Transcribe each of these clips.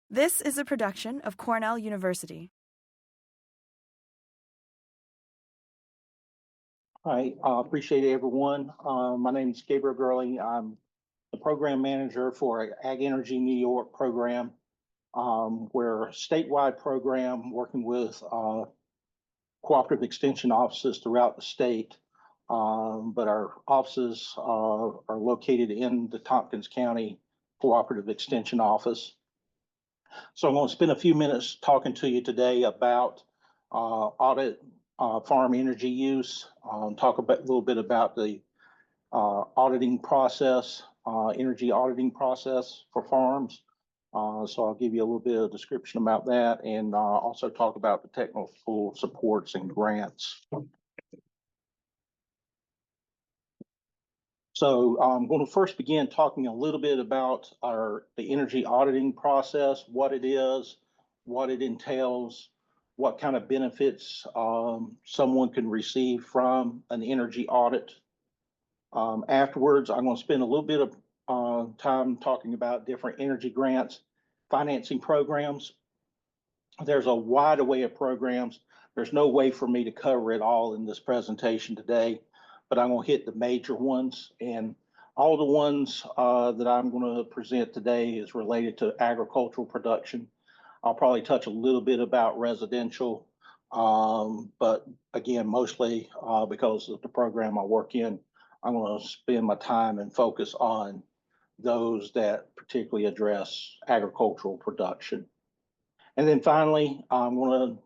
This is a production of Cornell University. Hi, appreciate it, everyone. My name is Gabriel Gurley. I'm the program manager for Ag Energy New York program. We're a statewide program working with cooperative extension offices throughout the state. But our offices are located in the Tompkins County Cooperative Extension Office. So I'm going to spend a few minutes talking to you today about audit farm energy use, talk a little bit about the auditing process, energy auditing process for farms. So I'll give you a little bit of description about that and also talk about the technical supports and grants. So I'm going to first begin talking a little bit about the energy auditing process, what it is, what it entails, what kind of benefits someone can receive from an energy audit. Afterwards, I'm going to spend a little bit of time talking about different energy grants, financing programs. There's a wide array of programs. There's no way for me to cover it all in this presentation today, but I'm going to hit the major ones. And all the ones that I'm going to present today is related to agricultural production. I'll probably touch a little bit about residential, but again, mostly because of the program I work in, I'm going to spend my time and focus on those that particularly address agricultural production. And then finally, I'm going to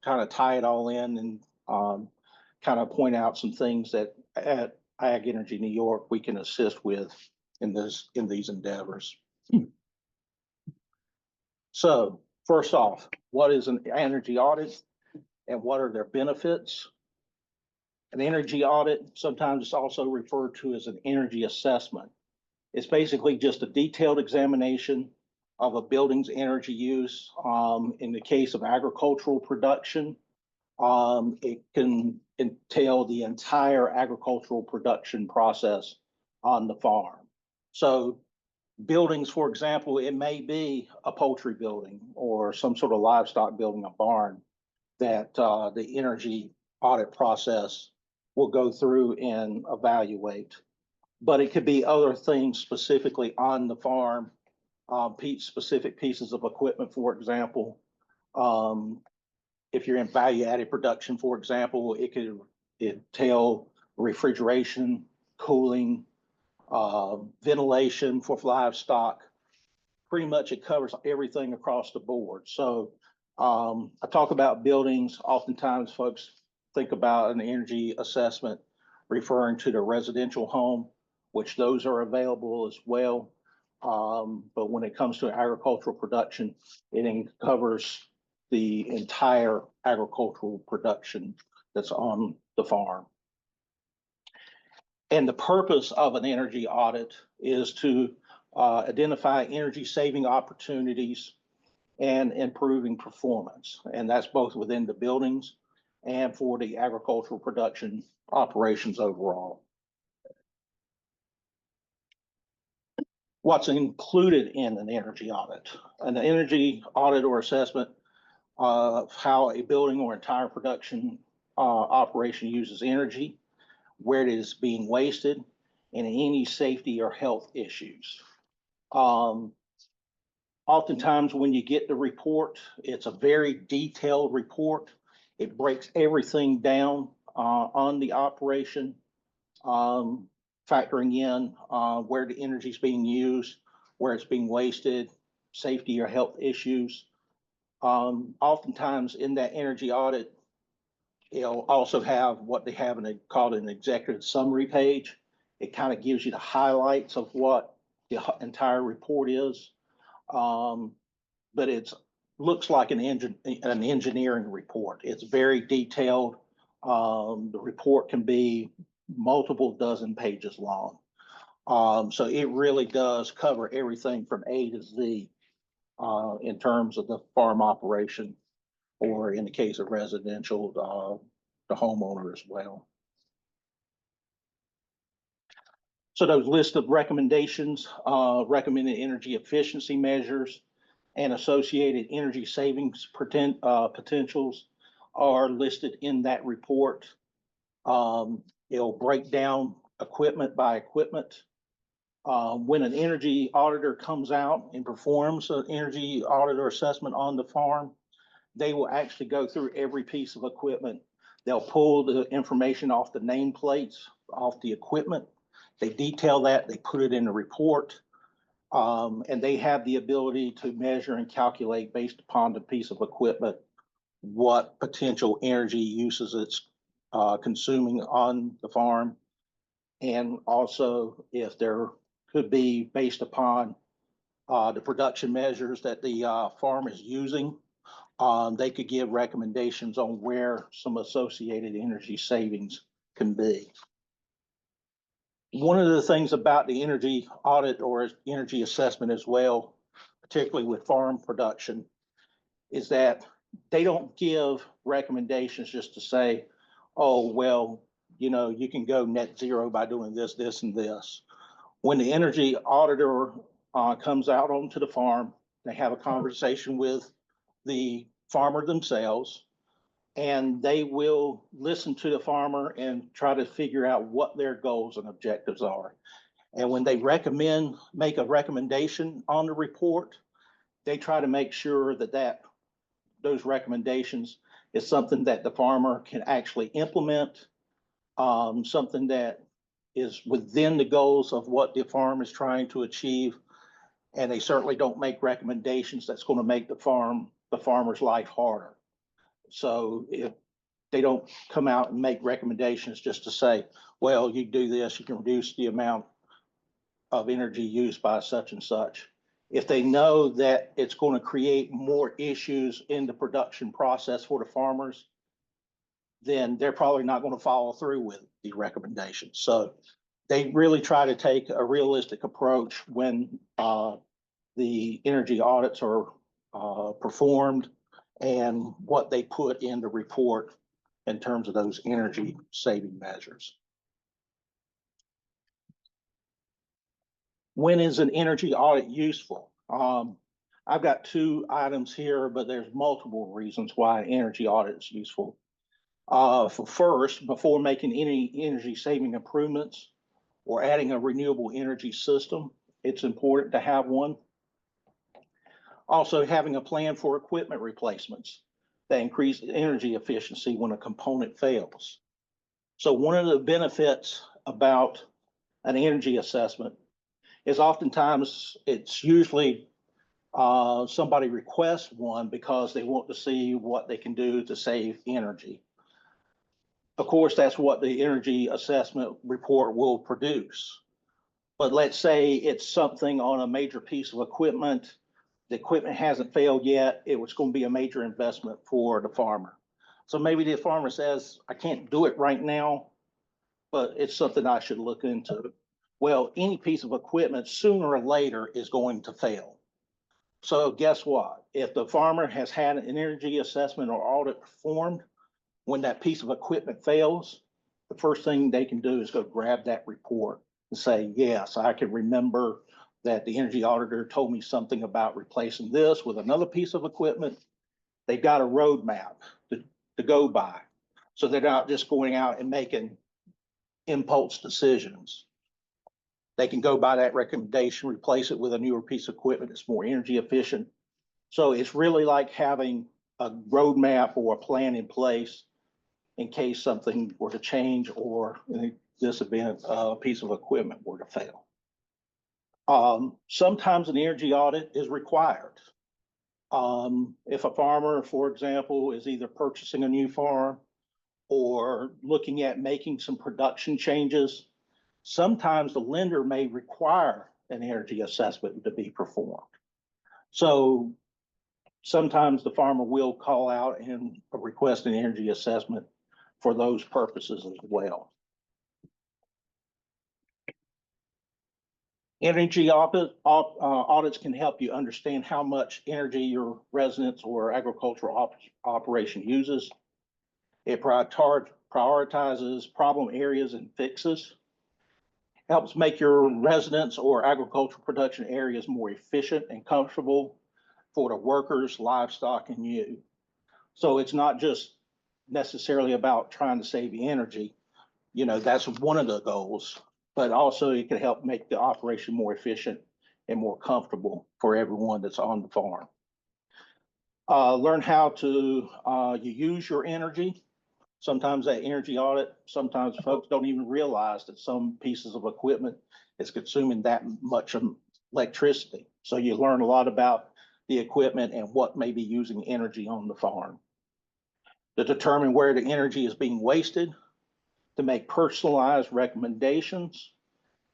kind of tie it all in and kind of point out some things that at Ag Energy New York we can assist with in these endeavors. So first off, what is an energy audit and what are their benefits? An energy audit, sometimes it's also referred to as an energy assessment. It's basically just a detailed examination of a building's energy use. In the case of agricultural production, it can entail the entire agricultural production process on the farm. So buildings, for example, it may be a poultry building or some sort of livestock building, a barn, that the energy audit process will go through and evaluate. But it could be other things specifically on the farm, specific pieces of equipment, for example. If you're in value-added production, for example, it could entail refrigeration, cooling, ventilation for livestock. Pretty much it covers everything across the board. So I talk about buildings. Oftentimes folks think about an energy assessment referring to the residential home, which those are available as well. But when it comes to agricultural production, it covers the entire agricultural production that's on the farm. And the purpose of an energy audit is to identify energy saving opportunities and improving performance. And that's both within the buildings and for the agricultural production operations overall. What's included in an energy audit? An energy audit or assessment of how a building or entire production operation uses energy, where it is being wasted, and any safety or health issues. Oftentimes when you get the report, it's a very detailed report. It breaks everything down on the operation, factoring in where the energy is being used, where it's being wasted, safety or health issues. Oftentimes in that energy audit, it'll also have what they have called an executive summary page. It kind of gives you the highlights of what the entire report is. But it looks like an engineering report. It's very detailed. The report can be multiple dozen pages long. So it really does cover everything from A to Z in terms of the farm operation, or in the case of residential, the homeowner as well. So those list of recommendations, recommended energy efficiency measures, and associated energy savings potentials are listed in that report. It'll break down equipment by equipment. When an energy auditor comes out and performs an energy audit or assessment on the farm, they will actually go through every piece of equipment. They'll pull the information off the nameplates, off the equipment. They detail that, they put it in the report, and they have the ability to measure and calculate based upon the piece of equipment what potential energy uses it's consuming on the farm. And also if there could be based upon the production measures that the farm is using, they could give recommendations on where some associated energy savings can be. One of the things about the energy audit or energy assessment as well, particularly with farm production, is that they don't give recommendations just to say, oh, well, you know, you can go net zero by doing this, this, and this. When the energy auditor comes out onto the farm, they have a conversation with the farmer themselves, and they will listen to the farmer and try to figure out what their goals and objectives are. And when they make a recommendation on the report, they try to make sure that those recommendations is something that the farmer can actually implement, something that is within the goals of what the farm is trying to achieve. And they certainly don't make recommendations that's going to make the farmer's life harder. So if they don't come out and make recommendations just to say, well, you do this, you can reduce the amount of energy used by such and such. If they know that it's going to create more issues in the production process for the farmers, then they're probably not going to follow through with the recommendations. So they really try to take a realistic approach when the energy audits are performed and what they put in the report in terms of those energy saving measures. When is an energy audit useful? I've got two items here, but there's multiple reasons why an energy audit is useful. First, before making any energy saving improvements or adding a renewable energy system, it's important to have one. Also, having a plan for equipment replacements that increase energy efficiency when a component fails. So one of the benefits about an energy assessment is oftentimes it's usually somebody requests one because they want to see what they can do to save energy. Of course, that's what the energy assessment report will produce. But let's say it's something on a major piece of equipment. The equipment hasn't failed yet. It was going to be a major investment for the farmer. So maybe the farmer says, I can't do it right now, but it's something I should look into. Well, any piece of equipment sooner or later is going to fail. So guess what? If the farmer has had an energy assessment or audit performed, when that piece of equipment fails, the first thing they can do is go grab that report and say, yes, I can remember that the energy auditor told me something about replacing this with another piece of equipment. They've got a roadmap to go by. So they're not just going out and making impulse decisions. They can go by that recommendation, replace it with a newer piece of equipment that's more energy efficient. So it's really like having a roadmap or a plan in place in case something were to change or in this event, a piece of equipment were to fail. Sometimes an energy audit is required. If a farmer, for example, is either purchasing a new farm or looking at making some production changes, sometimes the lender may require an energy assessment to be performed. So sometimes the farmer will call out and request an energy assessment for those purposes as well. Energy audits can help you understand how much energy your residence or agricultural operation uses. It prioritizes problem areas and fixes, helps make your residence or agricultural production areas more efficient and comfortable for the workers, livestock, and you. So it's not just necessarily about trying to save the energy. You know, that's one of the goals, but also it can help make the operation more efficient and more comfortable for everyone that's on the farm. Learn how to you use your energy. Sometimes that energy audit, sometimes folks don't even realize that some pieces of equipment is consuming that much electricity. So you learn a lot about the equipment and what may be using energy on the farm. To determine where the energy is being wasted, to make personalized recommendations,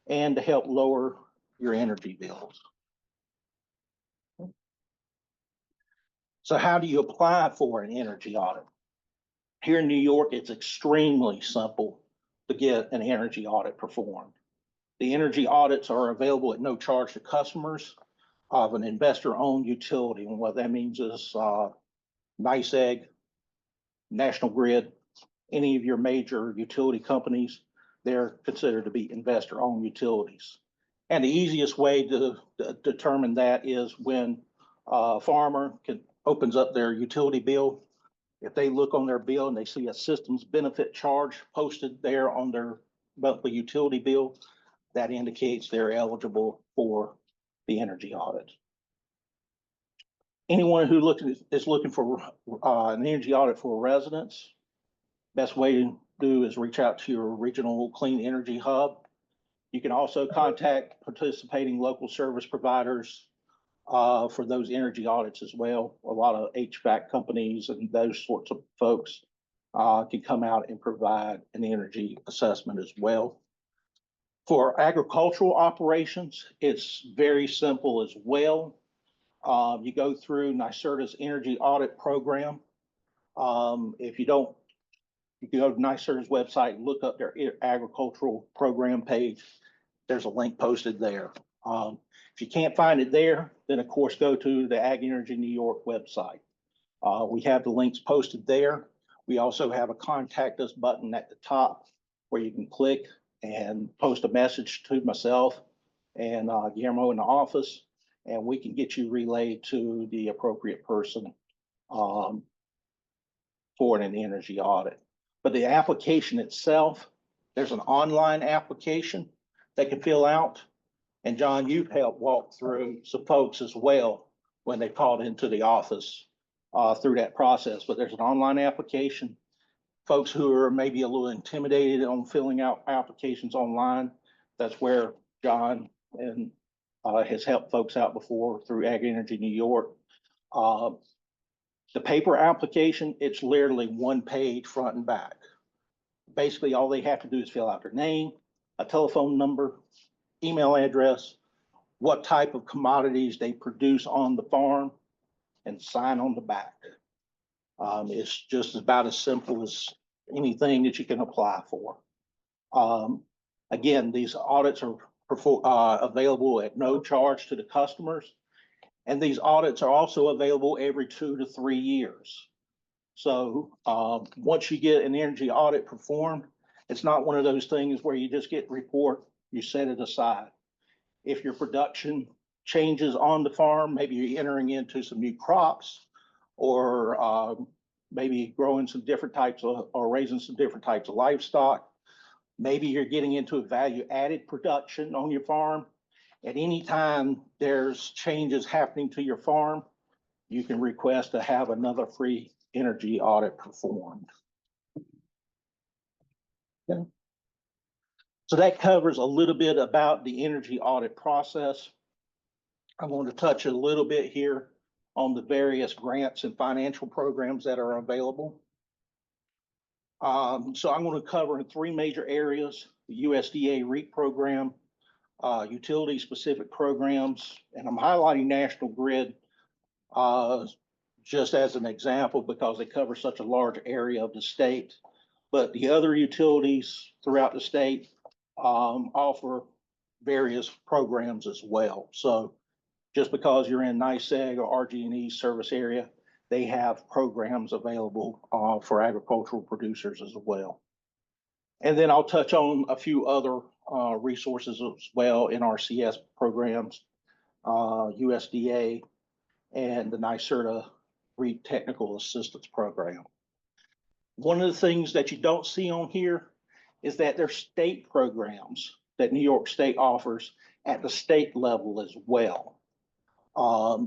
and to help lower your energy bills. So how do you apply for an energy audit? Here in New York, it's extremely simple to get an energy audit performed. The energy audits are available at no charge to customers of an investor-owned utility. And what that means is NYSEG, National Grid, any of your major utility companies, they're considered to be investor-owned utilities. And the easiest way to determine that is when a farmer opens up their utility bill. If they look on their bill and they see a systems benefit charge posted there on their monthly utility bill, that indicates they're eligible for the energy audit. Anyone who is looking for an energy audit for residents, best way to do is reach out to your regional clean energy hub. You can also contact participating local service providers for those energy audits as well. A lot of HVAC companies and those sorts of folks can come out and provide an energy assessment as well. For agricultural operations, it's very simple as well. You go through NYSERDA's energy audit program. If you don't, you can go to NYSERDA's website and look up their agricultural program page. There's a link posted there. If you can't find it there, then of course go to the Ag Energy New York website. We have the links posted there. We also have a contact us button at the top where you can click and post a message to myself and Guillermo in the office, and we can get you relayed to the appropriate person for an energy audit. But the application itself, there's an online application they can fill out. And John, you've helped walk through some folks as well when they called into the office through that process. But there's an online application. Folks who are maybe a little intimidated on filling out applications online, that's where John and has helped folks out before through Ag Energy New York. The paper application, it's literally one page front and back. Basically, all they have to do is fill out their name, a telephone number, email address, what type of commodities they produce on the farm, and sign on the back. It's just about as simple as anything that you can apply for. Again, these audits are available at no charge to the customers. And these audits are also available every 2 to 3 years. So once you get an energy audit performed, it's not one of those things where you just get a report, you set it aside. If your production changes on the farm, maybe you're entering into some new crops or maybe growing some different types of, or raising some different types of livestock. Maybe you're getting into a value added production on your farm. At any time there's changes happening to your farm, you can request to have another free energy audit performed. Okay. So that covers a little bit about the energy audit process. I want to touch a little bit here on the various grants and financial programs that are available. So I'm going to cover in 3 major areas: the USDA REAP program, utility specific programs, and I'm highlighting National Grid just as an example because they cover such a large area of the state. But the other utilities throughout the state offer various programs as well. So just because you're in NYSEG or RG&E service area, they have programs available for agricultural producers as well. And then I'll touch on a few other resources as well in our CS programs, USDA, and the NYSERDA REAP Technical Assistance Program. One of the things that you don't see on here is that there's state programs that New York State offers at the state level as well.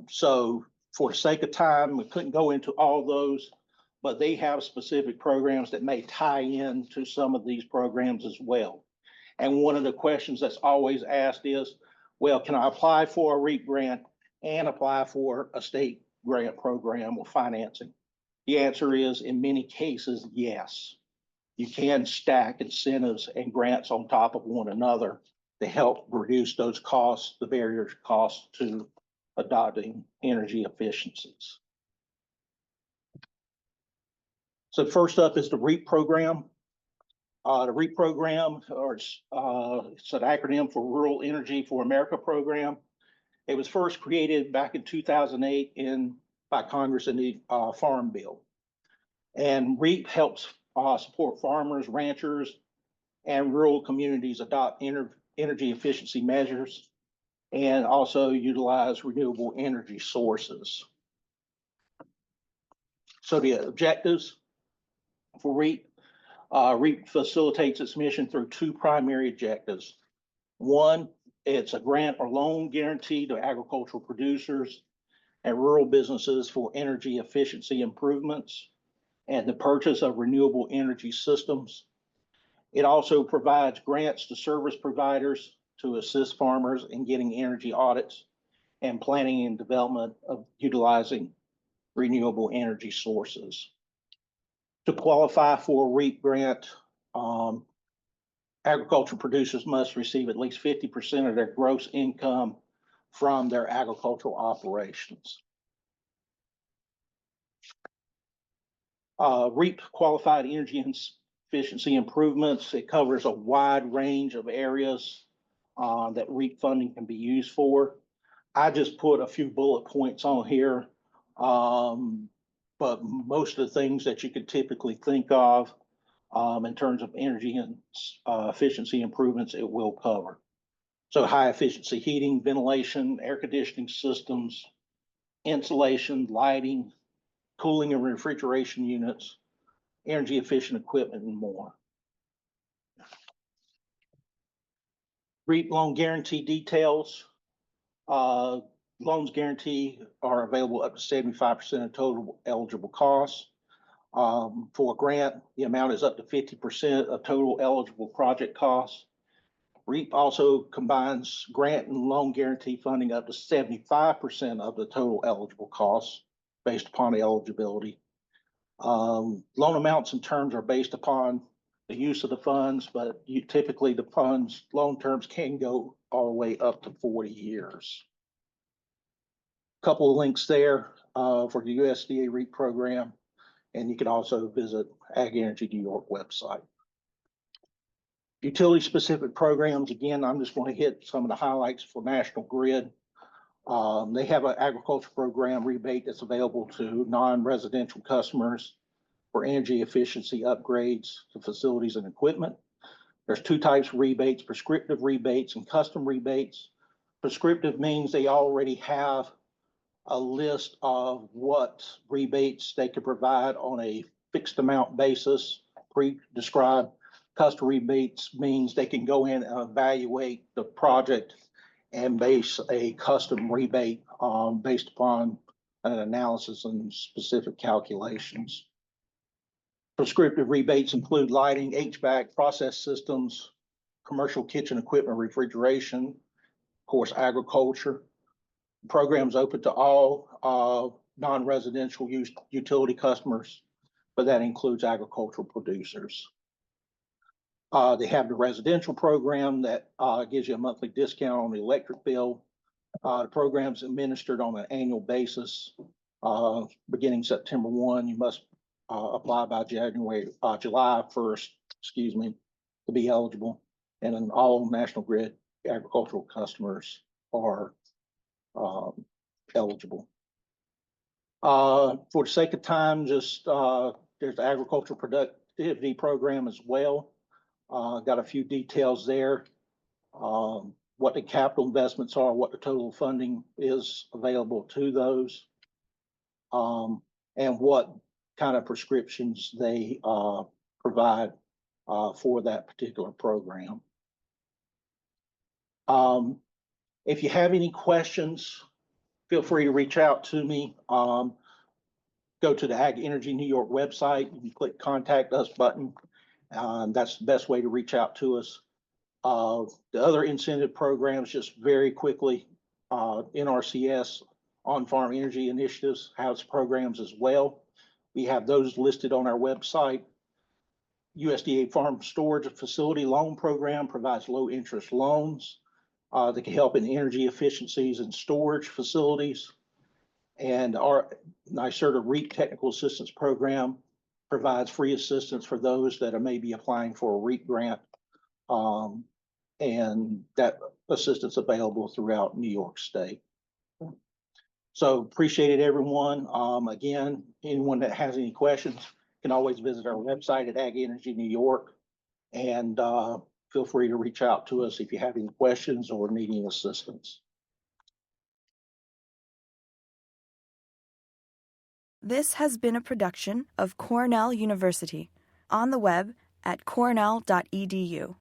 So for the sake of time, we couldn't go into all those, but they have specific programs that may tie in to some of these programs as well. And one of the questions that's always asked is, well, can I apply for a REAP grant and apply for a state grant program or financing? The answer is, in many cases, yes. You can stack incentives and grants on top of one another to help reduce those costs, the barrier costs to adopting energy efficiencies. So first up is the REAP program. The REAP program, or it's an acronym for Rural Energy for America program. It was first created back in 2008 by Congress in the Farm Bill. And REAP helps support farmers, ranchers, and rural communities adopt energy efficiency measures and also utilize renewable energy sources. So the objectives for REAP. REAP facilitates its mission through two primary objectives. One, it's a grant or loan guarantee to agricultural producers and rural businesses for energy efficiency improvements and the purchase of renewable energy systems. It also provides grants to service providers to assist farmers in getting energy audits and planning and development of utilizing renewable energy sources. To qualify for a REAP grant, agricultural producers must receive at least 50% of their gross income from their agricultural operations. REAP qualified energy efficiency improvements. It covers a wide range of areas that REAP funding can be used for. I just put a few bullet points on here, but most of the things that you could typically think of in terms of energy and efficiency improvements, it will cover. So high efficiency heating, ventilation, air conditioning systems, insulation, lighting, cooling and refrigeration units, energy efficient equipment, and more. REAP loan guarantee details. Loans guarantee are available up to 75% of total eligible costs. For a grant, the amount is up to 50% of total eligible project costs. REAP also combines grant and loan guarantee funding up to 75% of the total eligible costs based upon the eligibility. Loan amounts and terms are based upon the use of the funds, but typically the funds, loan terms can go all the way up to 40 years. Couple of links there for the USDA REAP program, and you can also visit Ag Energy New York website. Utility specific programs, again, I'm just going to hit some of the highlights for National Grid. They have an agriculture program rebate that's available to non-residential customers for energy efficiency upgrades to facilities and equipment. There's two types of rebates, prescriptive rebates and custom rebates. Prescriptive means they already have a list of what rebates they could provide on a fixed amount basis, pre-described. Custom rebates means they can go in and evaluate the project and base a custom rebate based upon an analysis and specific calculations. Prescriptive rebates include lighting, HVAC, process systems, commercial kitchen equipment, refrigeration, of course, agriculture. Programs open to all non-residential utility customers, but that includes agricultural producers. They have the residential program that gives you a monthly discount on the electric bill. The program's administered on an annual basis. Beginning September 1, you must apply by July 1st, to be eligible. And then all National Grid agricultural customers are eligible. For the sake of time, just there's the agricultural productivity program as well. Got a few details there. What the capital investments are, what the total funding is available to those. and what kind of prescriptions they provide for that particular program. If you have any questions, feel free to reach out to me. Go to the Ag Energy New York website. You can click Contact Us button. That's the best way to reach out to us. The other incentive programs, just very quickly, NRCS, On-Farm Energy Initiatives, has programs as well. We have those listed on our website. USDA Farm Storage Facility Loan Program provides low-interest loans that can help in energy efficiencies and storage facilities. And our NYSERDA REAP Technical Assistance Program provides free assistance for those that are maybe applying for a REAP grant. And that assistance available throughout New York State. So appreciate it, everyone. Again, anyone that has any questions can always visit our website at Ag Energy New York, and feel free to reach out to us if you have any questions or need any assistance. This has been a production of Cornell University, on the web at cornell.edu.